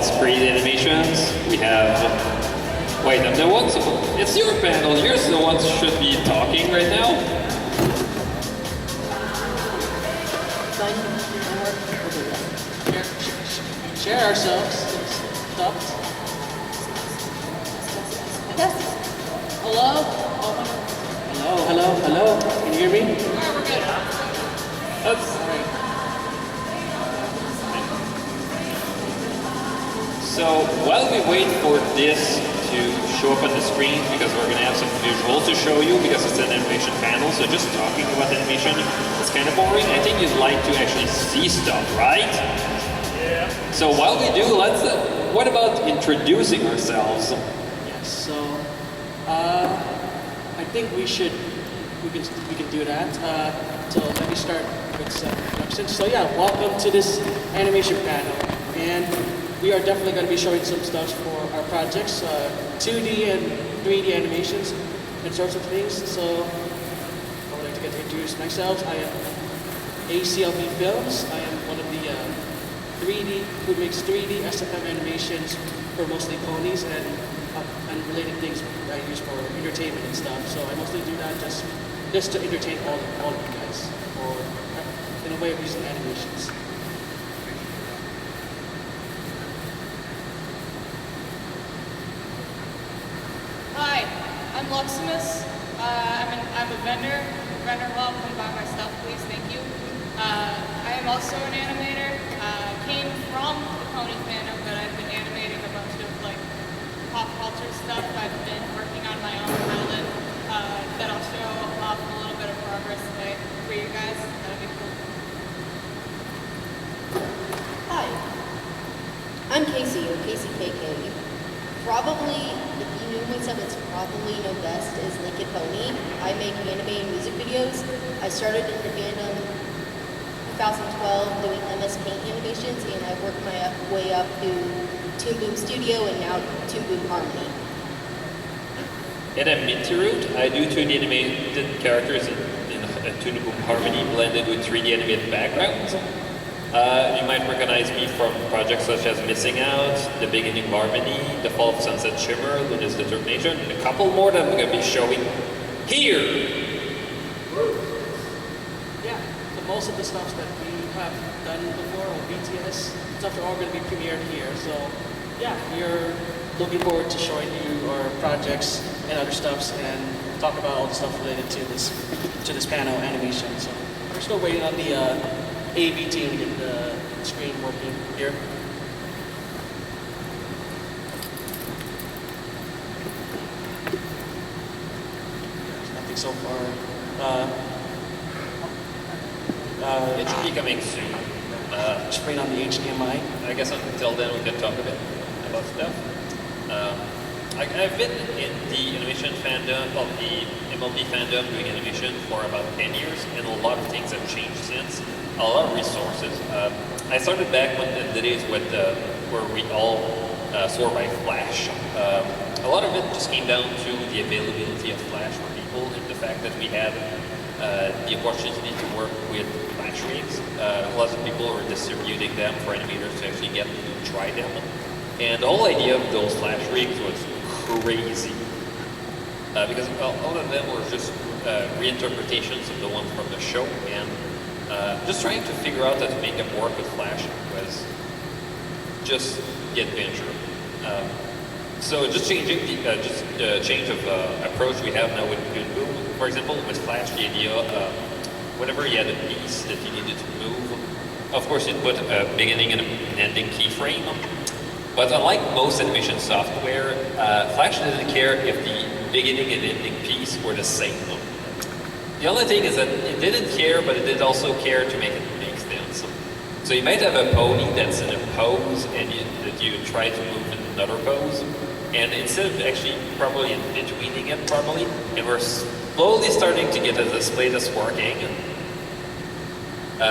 on-screen animations. We have... Wait, I'm the one... It's your panel. You're the one who should be talking right now. Share ourselves. Stuff. Yes. Hello? Hello. Can you hear me? Yeah, we're good. That's... So, while we wait for this to show up on the screen, because we're going to have some visuals to show you, because it's an animation panel, so just talking about animation is kind of boring. I think you'd like to actually see stuff, right? Yeah. So while we do, let's... what about introducing ourselves? Yes, so... I think we can do that. So let me start with some introductions. So yeah, welcome to this animation panel. And we are definitely going to be showing some stuff for our projects, 2D and 3D animations and sorts of things. So I would like to get to introduce myself. I am ACLB Films. I am one of the 3D, who makes 3D SFM animations for mostly ponies and related things I use for entertainment and stuff. So I mostly do that just to entertain all of you guys, or in a way of using animations. Hi, I'm Luximus. I'm a vendor. Vendor, well, come buy my stuff, please. Thank you. I am also an animator. Came from the pony fandom, but I've been animating a bunch of like pop culture stuff. I've been working on my own pilot that I'll show off a little bit of progress today for you guys. That'll be cool. Hi, I'm Casey, or Casey KK. Probably, if you knew myself, it's probably know best is Naked Pony. I make anime and music videos. I started in the fandom 2012 doing MS Paint animations, and I've worked my way up to Toon Boom Studio and now Toon Boom Harmony. And I'm Mintyroot. I do 2D animated characters in Toon Boom Harmony blended with 3D animated backgrounds. You might recognize me from projects such as Missing Out, The Beginning of Harmony, The Fall of Sunset Shimmer, Luna's Determination, and a couple more that I'm going to be showing here. Yeah, so most of the stuff that we have done before on BTS, stuff are all going to be premiered here. So yeah, we're looking forward to showing you our projects and other stuffs and talk about all the stuff related to this panel animation. So we're still waiting on the AV team to get the screen working here. There's nothing so far. It should be coming soon. Just waiting on the HDMI. I guess until then we can talk a bit about stuff. I've been in the animation fandom, well, the MLP fandom, doing animation for about 10 years, and a lot of things have changed since. A lot of resources. I started back when the days with where we all swore by Flash. A lot of it just came down to the availability of Flash for people and the fact that we had the opportunity to work with Flash rigs. Lots of people were distributing them for animators to actually get to try them. And the whole idea of those Flash rigs was crazy. Because all of them were just reinterpretations of the ones from the show, and just trying to figure out how to make them work with Flash was just the adventure. So just changing the change of approach we have now with Toon Boom. For example, with Flash, the idea whenever you had a piece that you needed to move, of course you'd put a beginning and an ending keyframe. But unlike most animation software, Flash didn't care if the beginning and ending piece were the same. The only thing is that it didn't care, but it did also care to make it make sense. So you might have a pony that's in a pose, and you try to move in another pose, and instead of actually probably in-betweening it properly, and we're slowly starting to get a display that's working.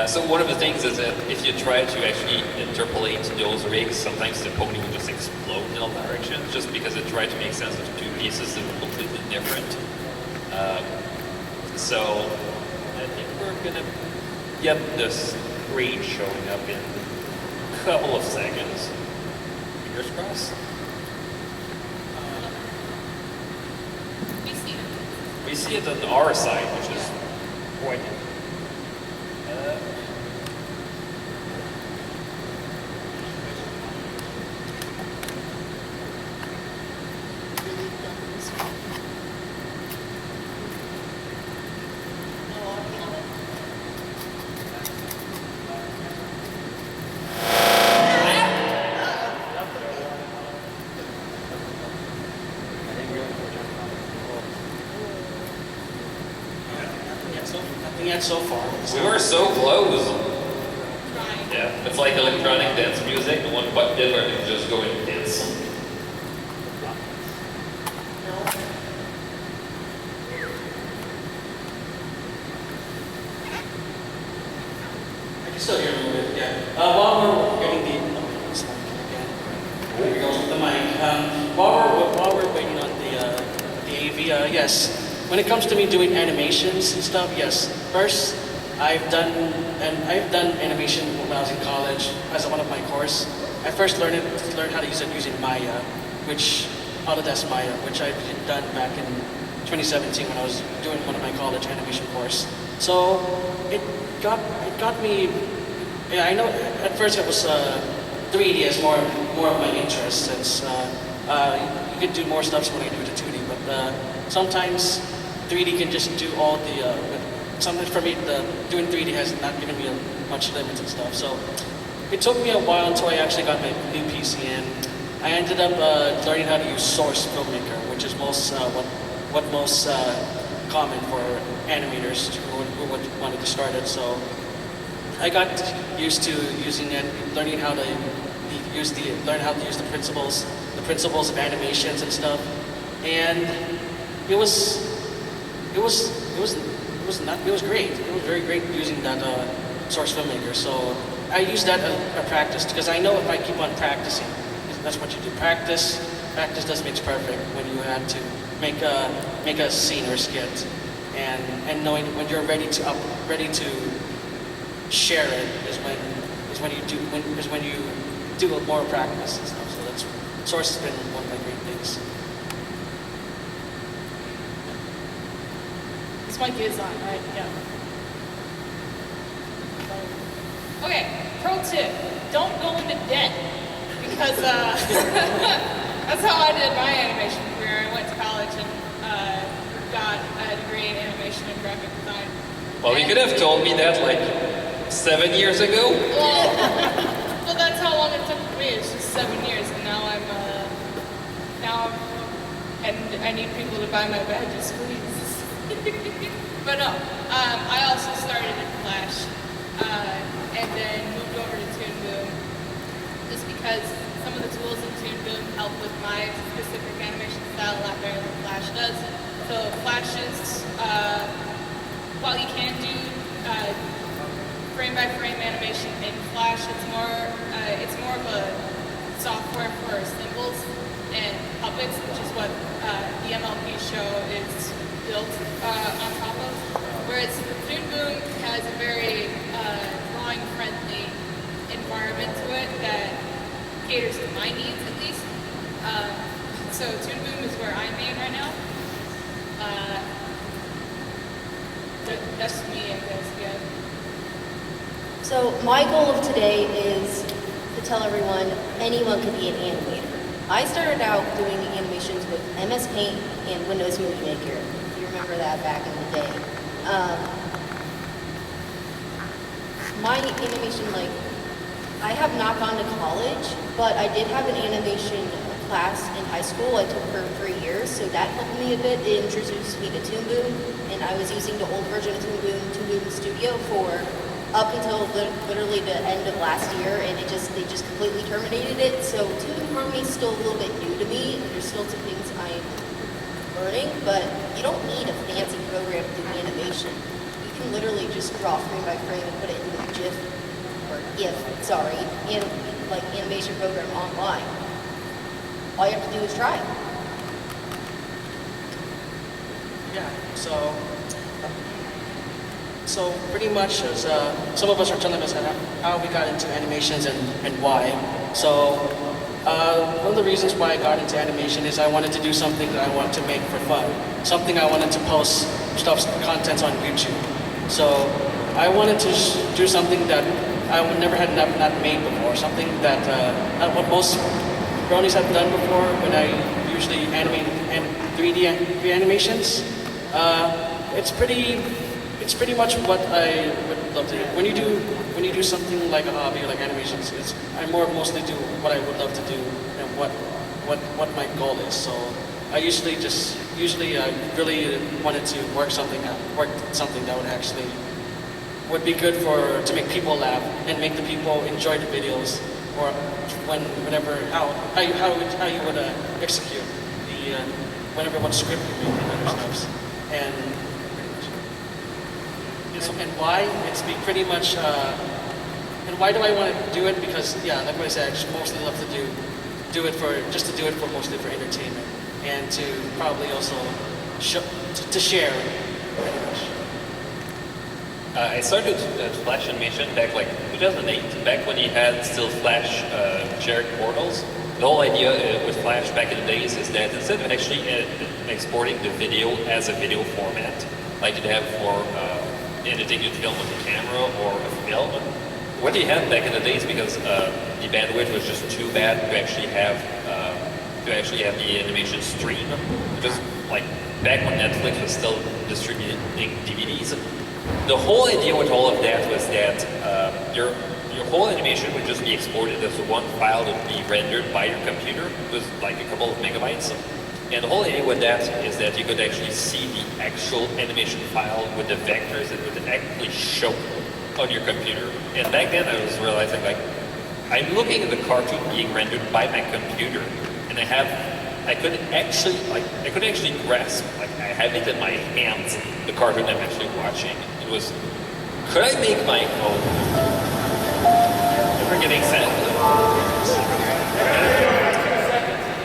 So one of the things is that if you try to actually interpolate those rigs, sometimes the pony will just explode in all directions, just because it tried to make sense of two pieces that were completely different. So I think we're gonna get this screen showing up in a couple of seconds. Fingers crossed. We see it. We see it on our side, which is poignant. Really done this one. No audio on it. Nothing yet so far. We were so close. Trying. Yeah, it's like electronic dance music. The one button where you just go and dance. No. I can still hear a little bit, yeah. While we're getting the again, there we go with the mic. While we're waiting on the AV, yes. When it comes to me doing animations and stuff, yes. First, I've done animation when I was in college as one of my course. I first learned how to use it using Maya, Autodesk Maya, which I've done back in 2017 when I was doing one of my college animation course. So it got me. Yeah, I know. At first, it was 3D is more of my interest since you could do more stuff when I do the 2D. But sometimes 3D can just do all the. Sometimes for me, doing 3D has not given me much limits and stuff. So it took me a while until I actually got my new PC, and I ended up learning how to use Source Filmmaker, which is most common for animators who wanted to start it. So I got used to using it, learning how to use the principles of animations and stuff, and it was great. It was very great using that Source Filmmaker. So I use that as a practice because I know if I keep on practicing, that's what you do. Practice does makes perfect. When you have to make a scene or skit, and knowing when you're ready to share it is when you do more practice and stuff. So that's Source has been one of my great things. This mic is on, right? Yeah. Okay, pro tip. Don't go into debt. Because that's how I did my animation career. I went to college and got a degree in animation and graphic design. Well, you could have told me that like 7 years ago. Well, that's how long it took for me. It's just 7 years, and now I'm and I need people to buy my badges, please. But no, I also started in Flash, and then moved over to Toon Boom, just because some of the tools in Toon Boom help with my specific animation style a lot better than Flash does. So Flash is, while you can do frame-by-frame animation in Flash, it's more of a software for symbols and puppets, which is what the MLP show is built on top of. Whereas Toon Boom has a very drawing-friendly environment to it that caters to my needs, at least. So Toon Boom is where I'm in right now. That's me, I guess, yeah. So my goal of today is to tell everyone anyone can be an animator. I started out doing animations with MS Paint and Windows Movie Maker, if you remember that back in the day. My animation, I have not gone to college, but I did have an animation class in high school. I took for 3 years, so that helped me a bit. It introduced me to Toon Boom, and I was using the old version of Toon Boom Studio for up until literally the end of last year, and they just completely terminated it. So Toon Boom for me is still a little bit new to me. There's still some things I'm learning, but you don't need a fancy program to do animation. You can literally just draw frame by frame and put it into a GIF or animation program online. All you have to do is try. Yeah, so pretty much as some of us are telling us how we got into animations and why. So One of the reasons why I got into animation is I wanted to do something that I wanted to make for fun. Something I wanted to post content on YouTube. So I wanted to do something that I would never had not made before. Something that not what most brownies have done before when I usually animate 3D animations. It's pretty much what I would love to do. When you do something like a hobby like animations, I mostly do what I would love to do and what my goal is. So I usually I really wanted to work something that would be good to make people laugh and make the people enjoy the videos, or how you would execute the whenever what script you make and other stuff. And why? Pretty much. And why do I want to do it? Because like what I said, I just mostly love to do it for mostly for entertainment and to probably also to share. Pretty much. I started Flash animation back like 2008, back when you had still Flash shared portals. The whole idea with Flash back in the days is that instead of actually exporting the video as a video format, like you'd have for anything you'd film with a camera or a film, what you had back in the days, because the bandwidth was just too bad to actually have the animation stream. Just like back when Netflix was still distributing DVDs. The whole idea with all of that was that your whole animation would just be exported as one file that would be rendered by your computer. It was like a couple of megabytes. And the whole idea with that is that you could actually see the actual animation file with the vectors that would actually show on your computer. And back then I was realizing, like, I'm looking at the cartoon being rendered by my computer, and I couldn't actually grasp, like, I have it in my hands, the cartoon I'm actually watching. It was, could I make my own? Ever getting sad?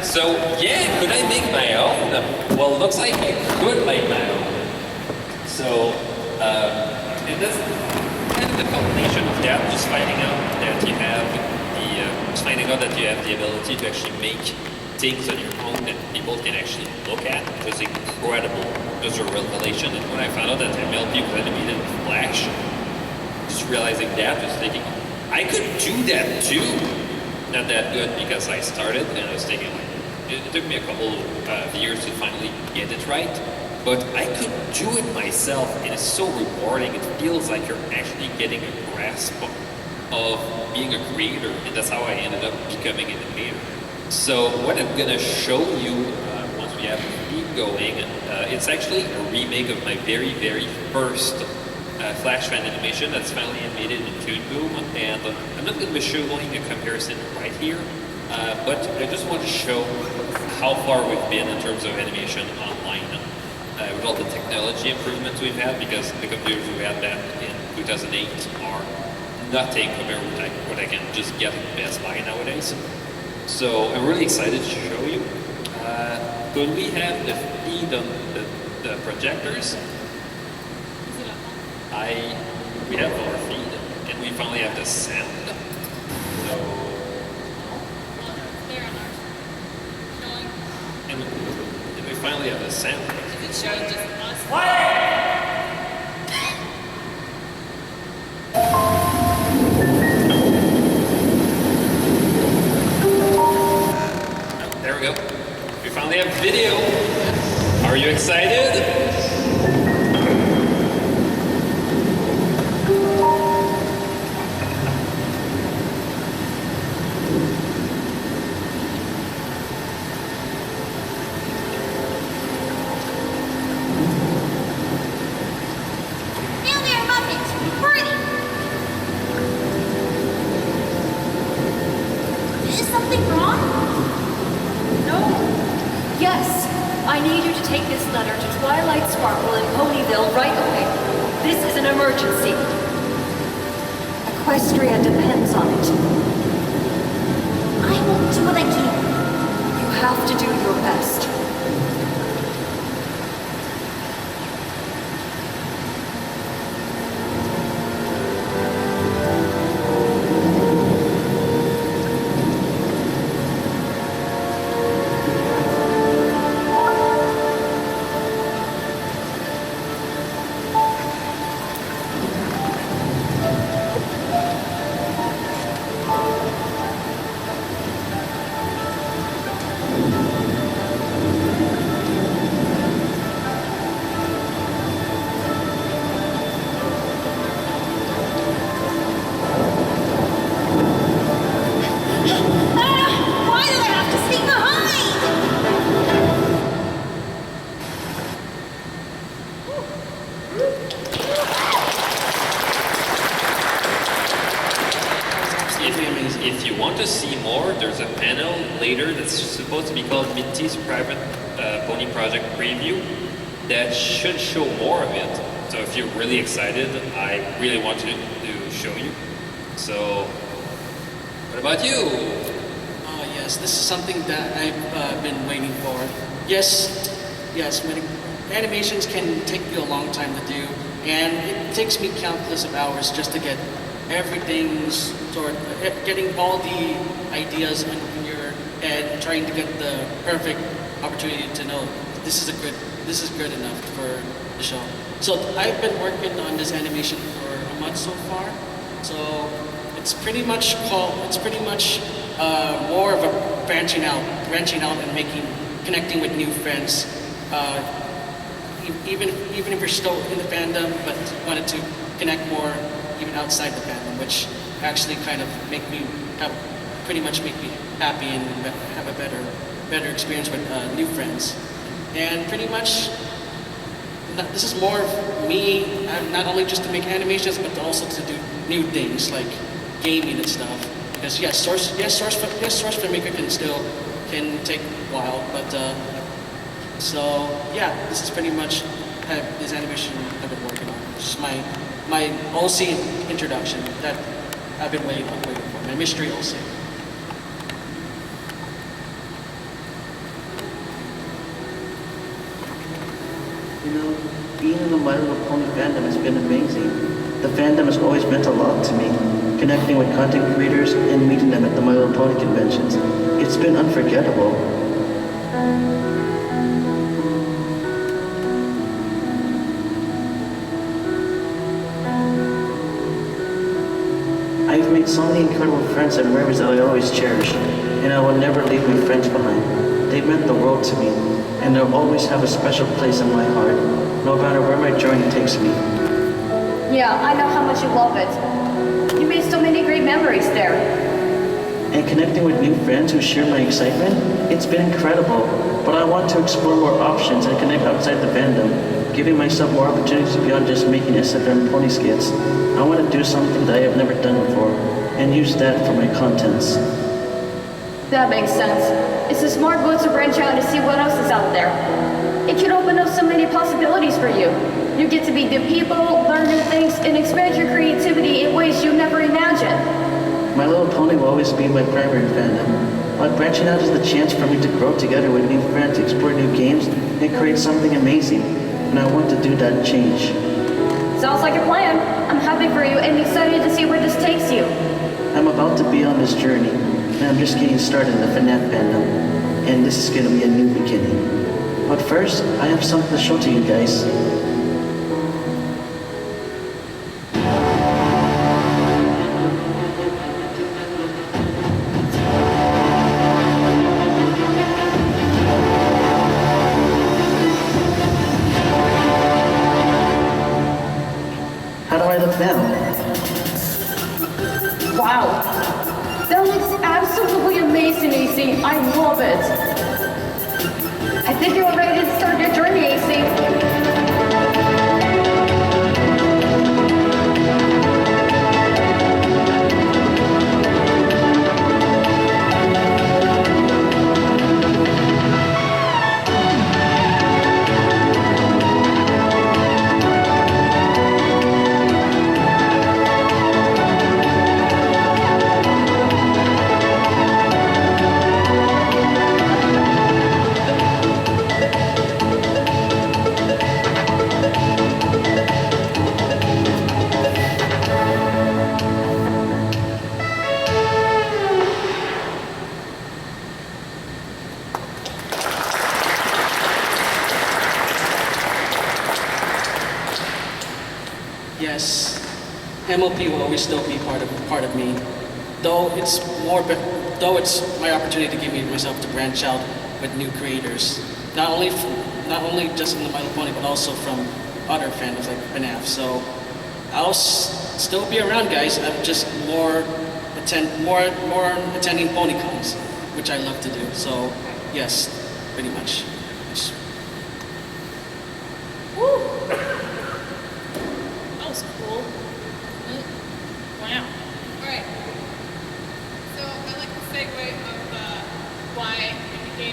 So yeah, could I make my own? Well, it looks like I could make my own. So, and that's kind of the combination of that, just finding out that you have the ability to actually make things on your own that people can actually look at. It was incredible. It was a revelation. And when I found out that MLP was animated in Flash, just realizing that, just thinking, I could do that too. Not that good because I started and I was thinking, like, it took me a couple of years to finally get it right. But I could do it myself, and it's so rewarding. It feels like you're actually getting a grasp of being a creator, and that's how I ended up becoming an animator. So what I'm gonna show you once we have the feed going, it's actually a remake of my very, very first Flash fan animation that's finally animated in Toon Boom, and I'm not gonna be showing a comparison right here, but I just want to show how far we've been in terms of animation online. With all the technology improvements we've had, because the computers we had back in 2008 are nothing compared with what I can just get at Best Buy nowadays. So I'm really excited to show you. When we have the feed on the projectors, we have our feed, and we finally have the sound. So, and we finally have the sound. It's showing just us. There we go. We finally have video. Are you excited? I need you to take this letter to Twilight Sparkle in Ponyville right away. This is an emergency. Equestria depends on it. I will do what I can. You have to do your best. supposed to be called Minty's Private Pony Project Preview. That should show more of it. So if you're really excited, I really want to show you. So, what about you? Oh yes, this is something that I've been waiting for. Yes, animations can take you a long time to do, and it takes me countless of hours just to get everything getting all the ideas in your head, and trying to get the perfect opportunity to know this is good enough for the show. So I've been working on this animation for a month so far. So it's pretty much more of a branching out and connecting with new friends. Even if you're still in the fandom, but wanted to connect more even outside the fandom, which actually kind of make me happy and have a better experience with new friends. And pretty much, this is more of me, not only just to make animations, but also to do new things like gaming and stuff. Because source filmmaker can take a while, but this is pretty much this animation I've been working on. This is my OC introduction that I've been waiting for, my mystery OC. You know, being in the My Little Pony fandom has been amazing. The fandom has always meant a lot to me, connecting with content creators and meeting them at the My Little Pony conventions. It's been unforgettable. I've made so many incredible friends and memories that I always cherish, and I will never leave my friends behind. They've meant the world to me, and they'll always have a special place in my heart, no matter where my journey takes me. Yeah, I know how much you love it. You made so many great memories there. And connecting with new friends who share my excitement, it's been incredible. But I want to explore more options and connect outside the fandom, giving myself more opportunities beyond just making SFM pony skits. I want to do something that I have never done before, and use that for my contents. That makes sense. It's a smart move to branch out and see what else is out there. It can open up so many possibilities for you. You get to meet new people, learn new things, and expand your creativity in ways you never imagined. My Little Pony will always be my primary fandom, but branching out is the chance for me to grow together with new friends, explore new games, and create something amazing. And I want to do that change. Sounds like a plan. I'm happy for you and excited to see where this takes you. I'm about to be on this journey, and I'm just getting started in the FNAF fandom, and this is going to be a new beginning. But first, I have something to show to you guys. How do I look now? Wow. That looks absolutely amazing, AC. I love it. I think you're ready to start your journey, AC. Yes, MLP will always still be part of me. Though it's my opportunity to give myself to branch out with new creators, not only just in the My Little Pony, but also from other fandoms like FNAF. So I'll still be around, guys. I'm just more attending PonyCons, which I love to do. So yes, pretty much. Woo! That was cool. Wow. Alright. So I like the segue of why I became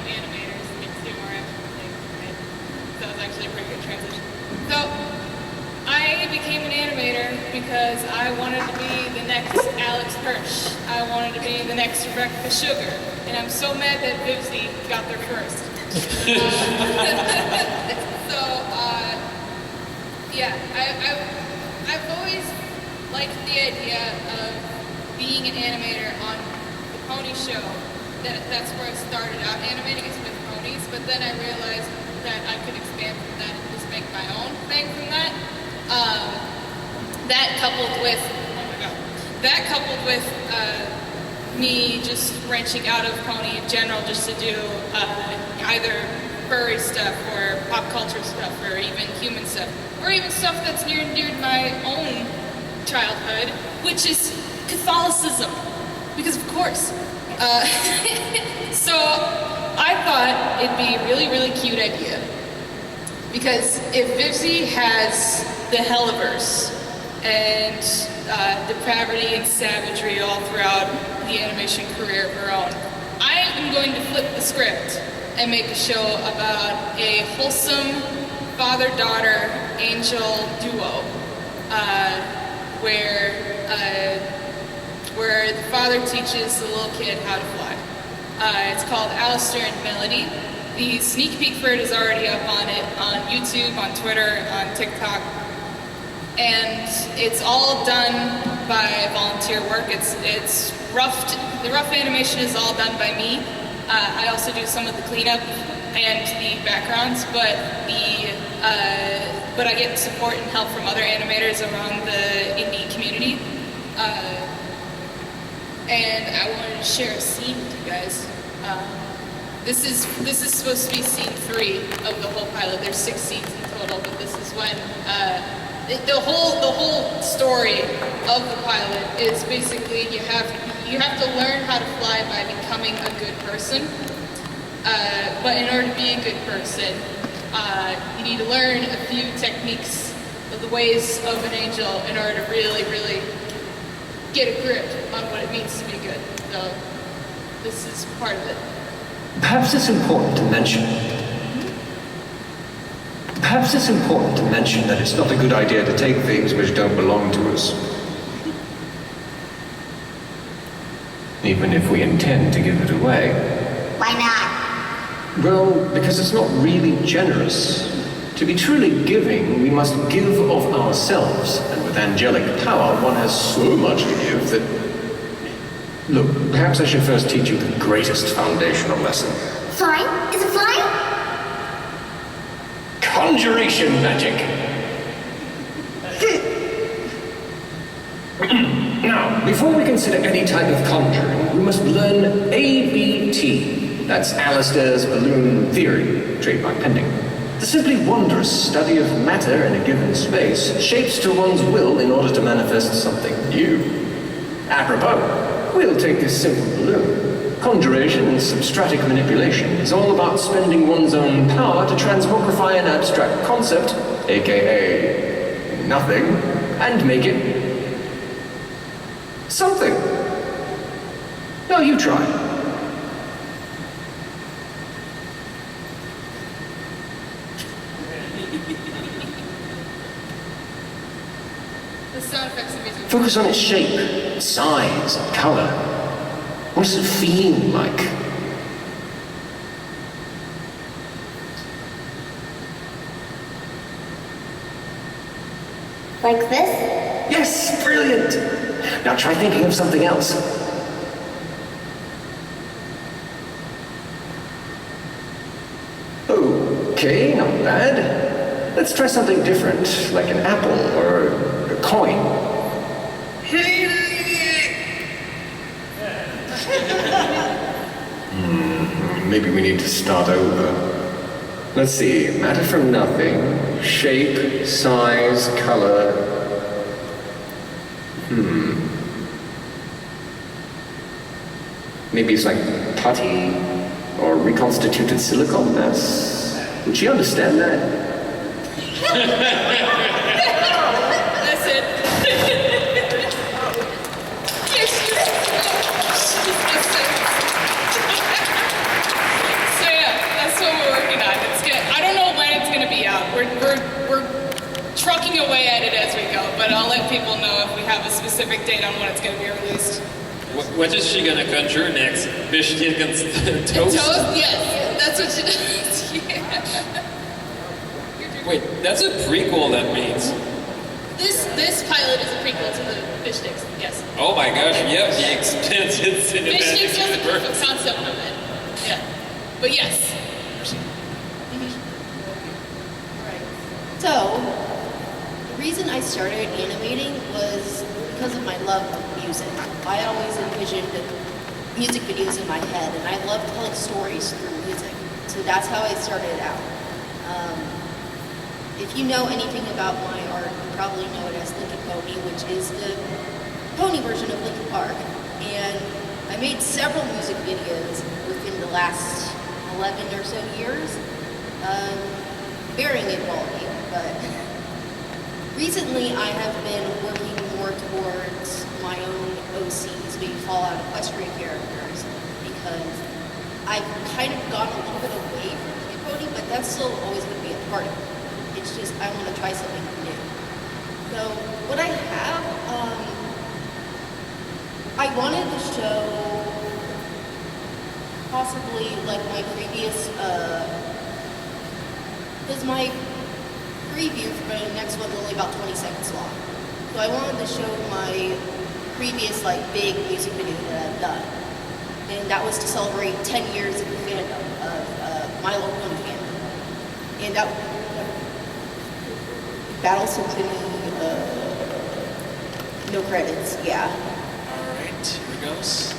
actually a pretty good transition. So, I became an animator because I wanted to be the next Alex Hirsch. I wanted to be the next Rebecca Sugar. And I'm so mad that Vivzy got there first. So, yeah, I've always liked the idea of being an animator on the Pony Show. That's where I started out animating, is with ponies, but then I realized that I could expand from that and just make my own thing from that. That coupled with me just branching out of pony in general, just to do either furry stuff or pop culture stuff or even human stuff, or even stuff that's near and dear to my own childhood, which is Catholicism, because of course. So I thought it'd be a really, really cute idea, because if Vivzy has the Helliverse and depravity and savagery all throughout the animation career of her own, I am going to flip the script and make a show about a wholesome father-daughter angel duo, where the father teaches the little kid how to fly. It's called Alistair and Melody. The sneak peek for it is already up on YouTube, on Twitter, on TikTok. And it's all done by volunteer work. It's rough. The rough animation is all done by me. I also do some of the cleanup and the backgrounds, but I get support and help from other animators around the indie community. And I wanted to share a scene with you guys. This is supposed to be scene 3 of the whole pilot. There's 6 scenes in total, but this is when the whole story of the pilot is basically you have to learn how to fly by becoming a good person. But in order to be a good person, you need to learn a few techniques of the ways of an angel in order to really, really get a grip on what it means to be good. So this is part of it. Perhaps it's important to mention that it's not a good idea to take things which don't belong to us. Even if we intend to give it away. Why not? Well, because it's not really generous. To be truly giving, we must give of ourselves, and with angelic power, one has so much to give that... Look, perhaps I should first teach you the greatest foundational lesson. Flying? Is it flying? Conjuration magic! Now, before we consider any type of conjuring, we must learn ABT. That's Alistair's balloon theory, trademark pending. The simply wondrous study of matter in a given space shapes to one's will in order to manifest something new. Apropos, we'll take this simple balloon. Conjuration and substratic manipulation is all about spending one's own power to transmogrify an abstract concept, aka nothing, and make it something. Now you try. The sound effects and music. Focus on its shape, size, and color. What does it feel like? Like this? Yes, brilliant! Now try thinking of something else. Okay, not bad. Let's try something different, like an apple or a coin. Maybe we need to start over. Let's see, matter from nothing, shape, size, color. Maybe it's like putty or reconstituted silicone mass. Would she understand that? That's it. Yes, so yeah, that's what we're working on. I don't know when it's gonna be out, we're trucking away at it as we go, but I'll let people know if we have a specific date on when it's going to be released. What is she gonna conjure next? Fish cake and toast? Toast? Yes, that's what she does. Yeah. Wait, that's a prequel, that means. This pilot is a prequel to the fish sticks. Yes. Oh my gosh, yep, the extended Fish cinematic sticks was the perfect universe. concept of it. Yeah. But yes. Right. So, the reason I started animating was because of my love of music. I always envisioned music videos in my head, and I love telling stories through music. So that's how I started out. If you know anything about my art, you probably know it as Linkin Pony, which is the pony version of Linkin Park. And I made several music videos within the last 11 or so years, varying in quality, but recently I have been working more towards my own OCs, being Fallout Equestria characters, because I've kind of gotten a little bit away from Linkin Pony, but that's still always going to be a part of it. It's just I want to try something new. So what I have, I wanted to show possibly like my previous, because my preview for my next one's only about 20 seconds long. So I wanted to show my previous like big music video that I've done. And that was to celebrate 10 years of the fandom of My Little Pony fandom. And that Battle Symphony, no credits, yeah. Alright, here it goes.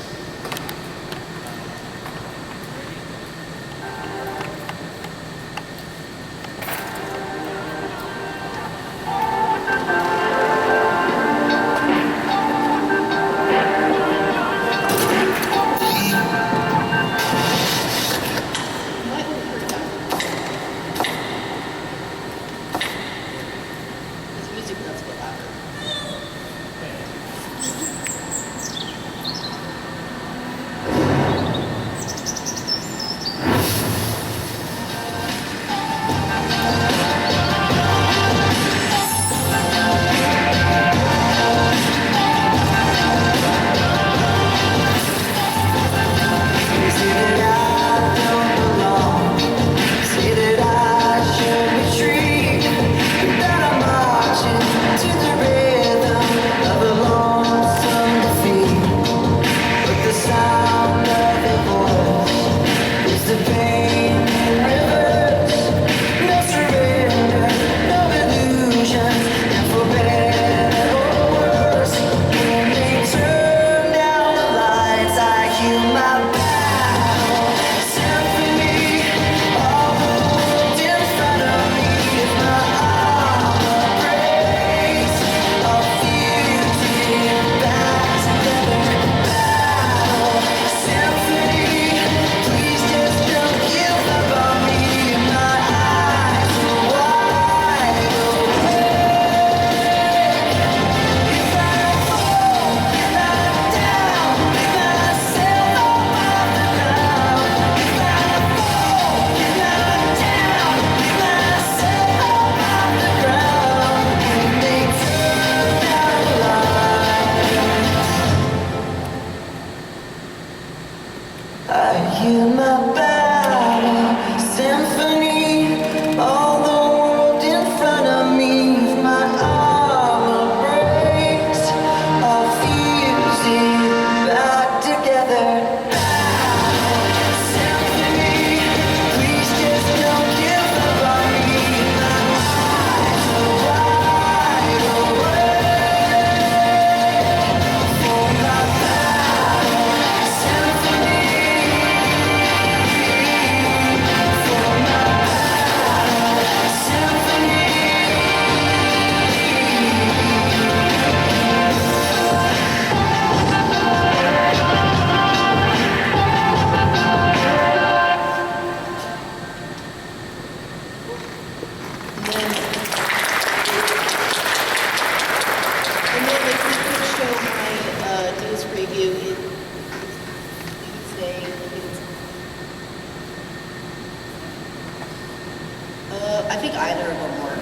I think either of them work.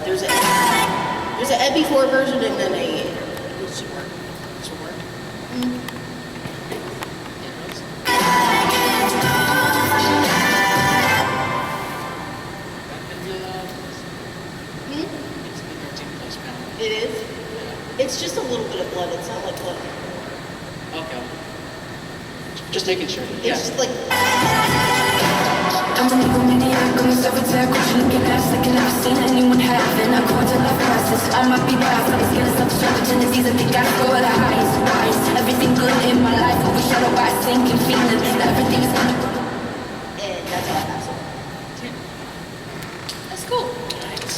There's an MP4 version and then a. This should work. This will work. It is. It's just a little bit of blood. It's not like blood. Okay. Just making sure. It's Yeah. just like. I'm an egomaniac, I'm a self-attack, looking past like I've never seen anyone have. And a quarter life crisis, I might be past, I'm scared of selfish opportunities, I think I go at the highest rise. Everything good in my life, overshadowed by a sinking feeling that everything is gonna go. And that's all I have. So. That's cool. Nice.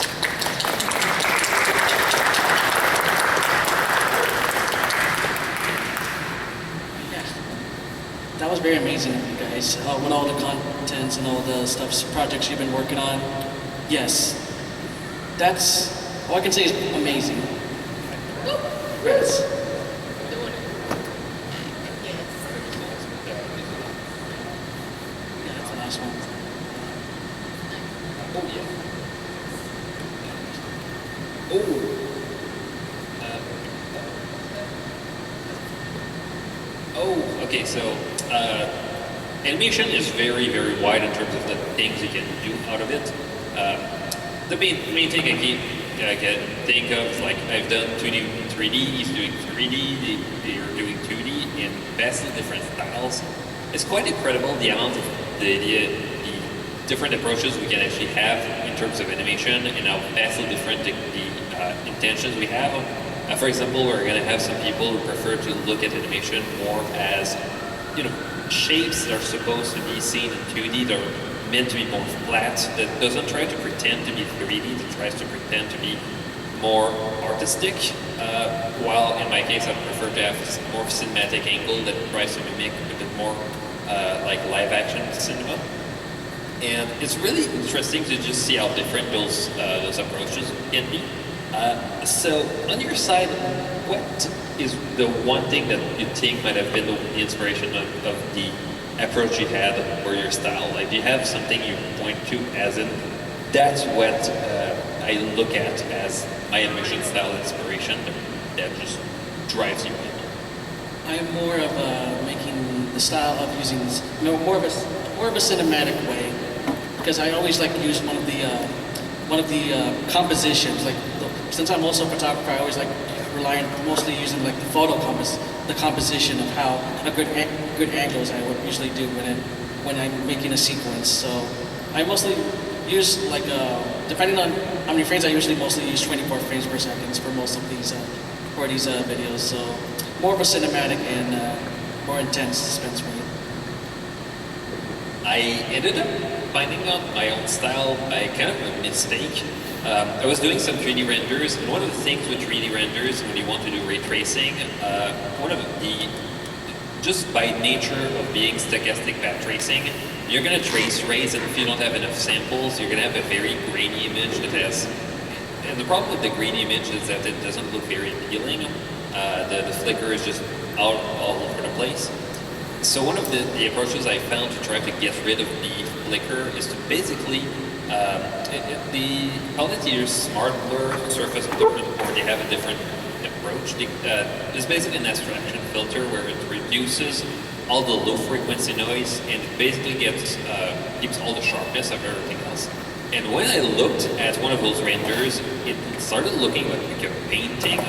That was very amazing of you guys. With all the contents and all the projects you've been working on. Yes. That's, all I can say is amazing. Congrats. Yeah, that's the last one. Oh, yeah. Oh. Oh, okay, so animation is very, very wide in terms of the things you can do out of it. The main thing I can think of is like I've done 2D and 3D, he's doing 3D, they're doing 2D in vastly different styles. It's quite incredible the amount of the different approaches we can actually have in terms of animation and how vastly different the intentions we have. For example, we're going to have some people who prefer to look at animation more as, shapes that are supposed to be seen in 2D, that are meant to be more flat, that doesn't try to pretend to be 3D, that tries to pretend to be more artistic, while in my case I prefer to have more cinematic angle that tries to mimic a bit more like live action cinema. And it's really interesting to just see how different those approaches can be. So on your side, what is the one thing that you think might have been the inspiration of the approach you had or your style? Like, do you have something you point to as in, that's what I look at as my animation style inspiration that just drives you in? I'm more of making the style of using more of a cinematic way, because I always like to use one of the compositions. Like since I'm also a photographer, I always like rely on mostly using like the composition of how good angles I would usually do when I'm making a sequence. So I mostly use like depending on how many frames, I usually mostly use 24 frames per second for most of these videos. So more of a cinematic and more intense suspense way. I ended up finding out my own style by kind of a mistake. I was doing some 3D renders, and one of the things with 3D renders, when you want to do ray tracing, just by nature of being stochastic back tracing, you're going to trace rays, and if you don't have enough samples, you're going to have a very grainy image that has. And the problem with the grainy image is that it doesn't look very appealing. The flicker is just all over the place. So one of the approaches I found to try to get rid of the flicker is to basically all the tiers smart blur surface different, or they have a different approach. There's basically an abstraction filter where it reduces all the low frequency noise and it basically keeps all the sharpness of everything else. And when I looked at one of those renders, it started looking like a painting.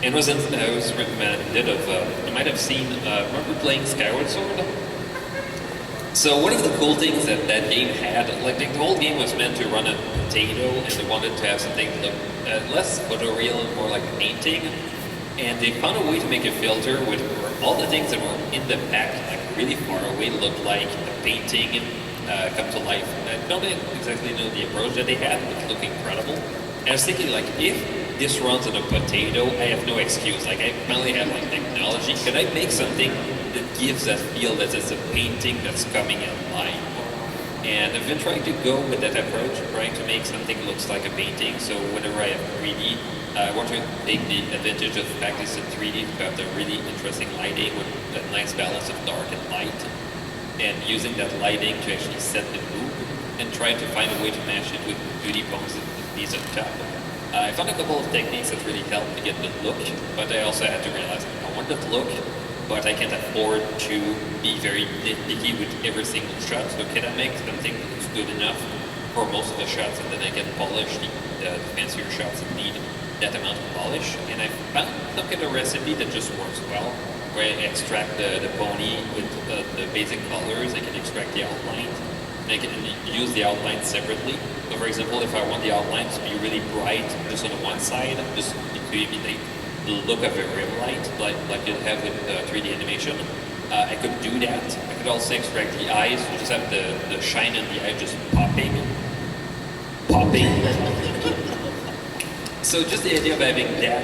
And was reminded of, you might have seen, remember playing Skyward Sword? So one of the cool things that game had, like the whole game was meant to run a potato, and they wanted to have something that looked less photoreal and more like a painting. And they found a way to make a filter where all the things that were in the back, like really far away, looked like a painting come to life. I don't exactly know the approach that they had, but it looked incredible. And I was thinking, like, if this runs on a potato, I have no excuse. Like, I finally have like technology. Can I make something that gives that feel that it's a painting that's coming online? And I've been trying to go with that approach, trying to make something that looks like a painting. So whenever I have 3D, I want to take the advantage of the fact it's in 3D to have the really interesting lighting with that nice balance of dark and light. And using that lighting to actually set the mood. and try to find a way to match it with 2D poses and these at the top. I found a couple of techniques that really helped to get the look, but I also had to realize I want the look, but I can't afford to be very nitpicky with every single shot. So can I make something that's good enough for most of the shots, and then I can polish the fancier shots that need that amount of polish? And I found some kind of recipe that just works well, where I extract the pony with the basic colors. I can extract the outlines, and I can use the outlines separately. So for example, if I want the outlines to be really bright just on the one side, just to imitate the look of a rim light, like you'd have with 3D animation, I could do that. I could also extract the eyes, so just have the shine in the eye just popping. So just the idea of having that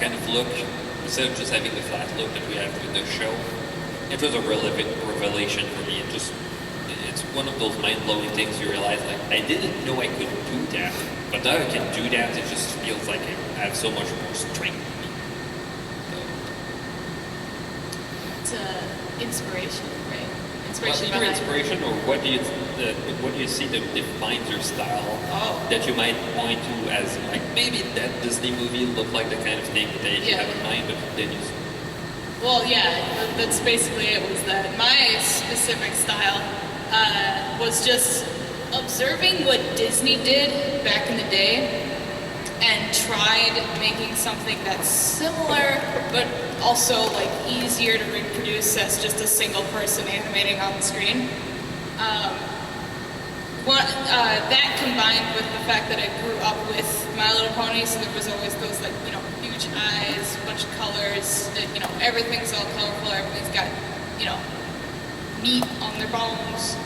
kind of look, instead of just having the flat look that we have with the show, it was a revelation for me. It's one of those mind-blowing things you realize, like, I didn't know I could do that, but now I can do that. It just feels like I have so much more strength in me. So. It's inspiration, right? Inspiration. Well, either inspiration, or what do you see that defines your style? Oh. That you might point to as, like, maybe that Disney movie looked like the kind of thing that you have in mind, but then you. Well, yeah, that's basically it. Was that my specific style was just observing what Disney did back in the day, and tried making something that's similar, but also like easier to reproduce as just a single person animating on the screen. That combined with the fact that I grew up with My Little Pony, so there was always those, like, you know, huge eyes, a bunch of colors, you know, everything's all colorful, everything's got, you know, meat on their bones,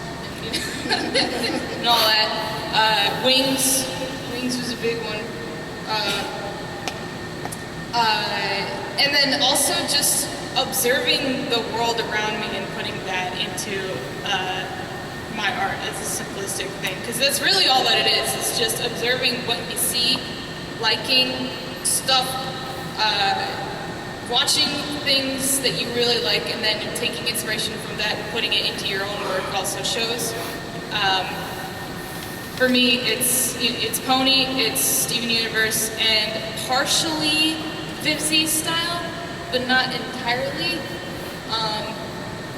and, you know, and all that. Wings was a big one. And then also just observing the world around me and putting that into my art as a simplistic thing, because that's really all that it is. It's just observing what you see, liking stuff, watching things that you really like, and then taking inspiration from that and putting it into your own work also shows. For me, it's Pony, it's Steven Universe, and partially Vivzi's style, but not entirely.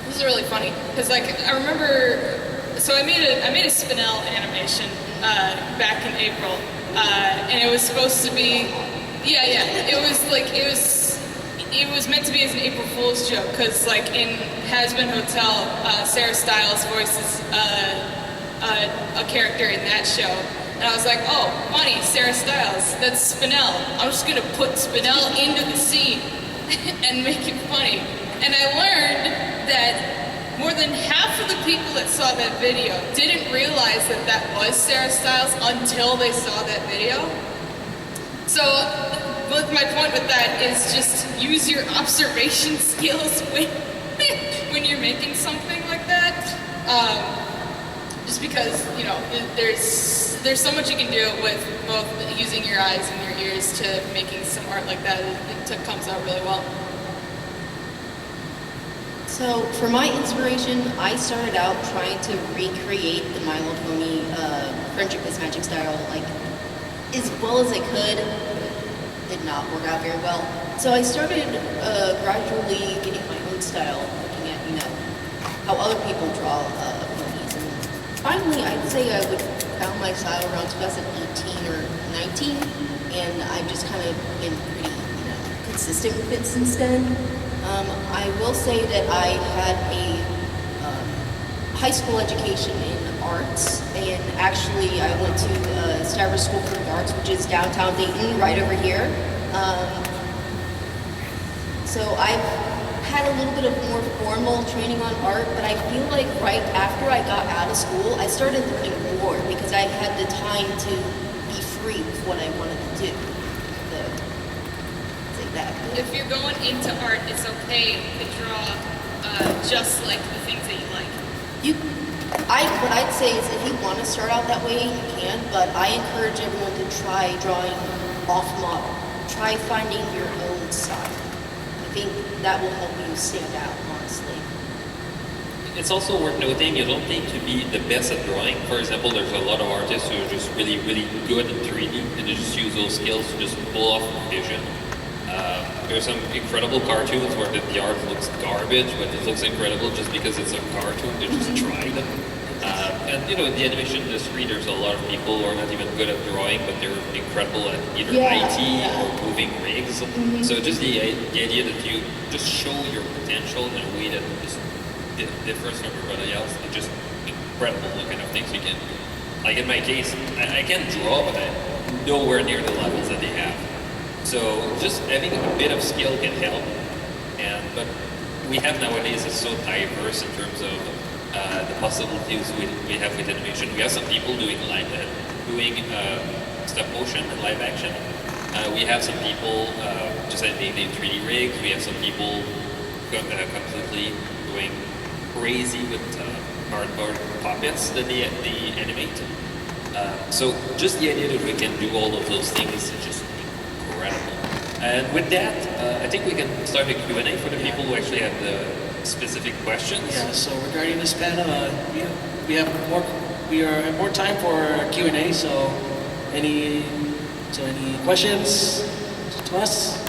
This is really funny because, like, I remember. So I made a Spinel animation back in April, and it was supposed to be, it was meant to be as an April Fool's joke, because, like, in Has Been Hotel, Sarah Stiles voices a character in that show, and I was like, oh, funny, Sarah Stiles, that's Spinel. I'm just gonna put Spinel into the scene and make it funny. And I learned that more than half of the people that saw that video didn't realize that that was Sarah Stiles until they saw that video. So, my point with that is just use your observation skills when you're making something like that. Just because, you know, there's so much you can do with both using your eyes and your ears to making some art like that. It comes out really well. So for my inspiration, I started out trying to recreate the My Little Pony Friendship is Magic style, like, as well as I could. Did not work out very well. So I started gradually getting my own style, looking at, you know, how other people draw ponies. And finally, I'd say I would found my style around 2018 or 19, and I've just kind of been pretty, you know, consistent with it since then. I will say that I had a high school education in arts, and actually I went to Stavros School for the Arts, which is downtown Dayton, right over here. So I've had a little bit of more formal training on art, but I feel like right after I got out of school, I started looking more because I had the time to be free with what I wanted to do. If you're going into art, it's okay to draw just like the things that you like. What I'd say is if you want to start out that way, you can, but I encourage everyone to try drawing off model. Try finding your own style. I think that will help you stand out, honestly. it's also worth noting you don't need to be the best at drawing. For example, there's a lot of artists who are just really, really good at 3D, and they just use those skills to just pull off vision. There's some incredible cartoons where the art looks garbage, but it looks incredible just because it's a cartoon. They just tried. And you know, in the animation industry, there's a lot of people who are not even good at drawing, but they're incredible at either IT or moving rigs. So just the idea that you just show your potential in a way that just differs from everybody else, it's just incredible the kind of things you can do. Like in my case, I can draw, but I'm nowhere near the levels that they have. So just having a bit of skill can help. But we have nowadays is so diverse in terms of the possibilities we have with animation. We have some people doing stop motion and live action. We have some people just animating 3D rigs. We have some people completely going crazy with cardboard puppets that they animate. So just the idea that we can do all of those things is just incredible. And with that, I think we can start a Q&A for the people who actually have the specific questions. Yeah, so regarding this panel, we have more time for Q&A, so any questions to us?